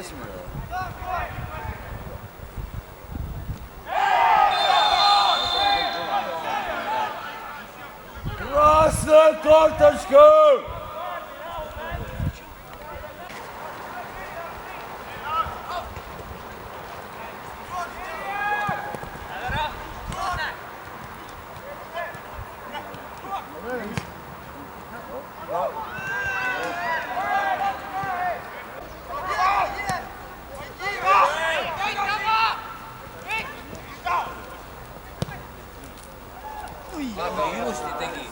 lasime ju. Krasna kotочка! Aga ilusti tegi.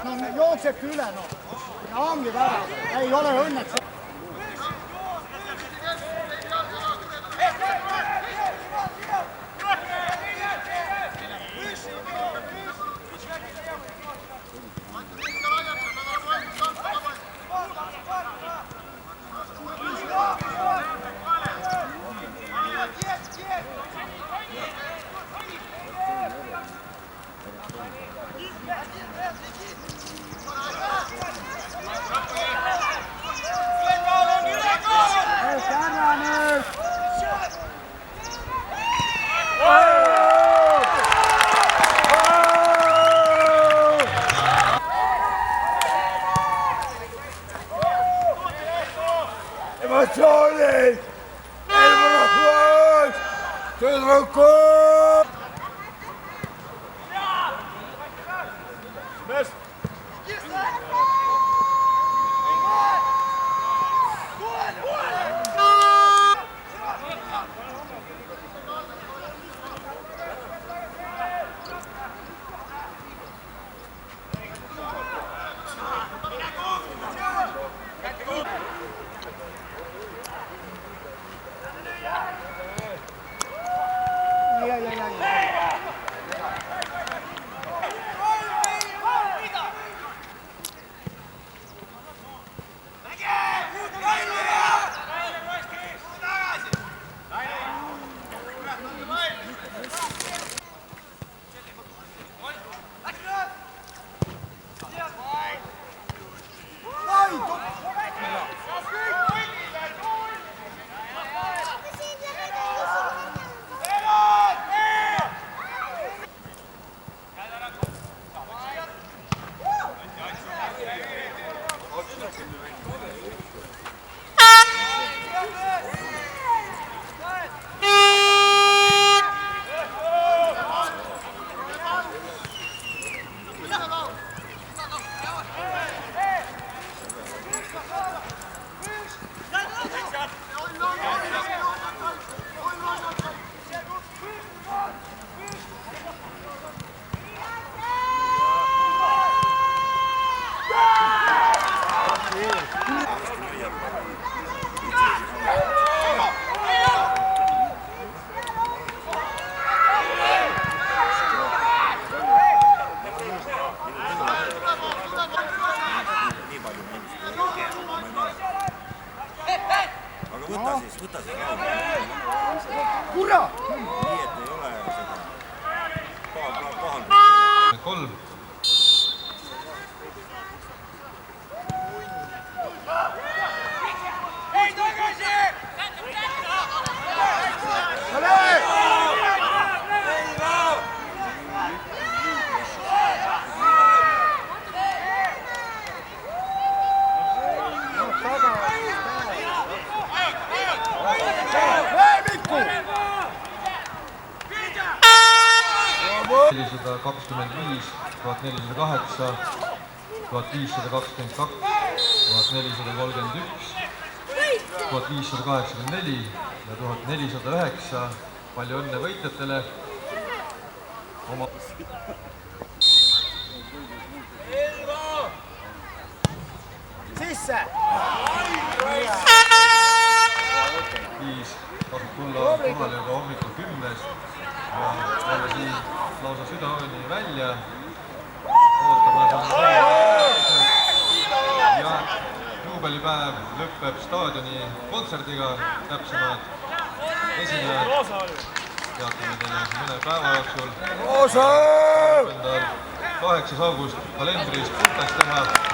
No jooksebki üle, no. Ja ongi vära. Ei ole õnneks. Emotsioonid! Elmurahvad! Tüdrukud! Mees! Võta see Kurat! nii, et ei ole seda pahandust. 3. Nelisada 25, 1408, 1522, 1431, 1584 ja 1409. Palju õnne võitjatele! Sisse! 5 tasub tulla kohale juba hommikul 10 ja olla siin lausa südaööni välja. Ootame ja juubelipäev lõpeb staadioni kontserdiga, täpsemad esinejad teatame teile mõne päeva jooksul. 8. august kalendris puhtaks teha.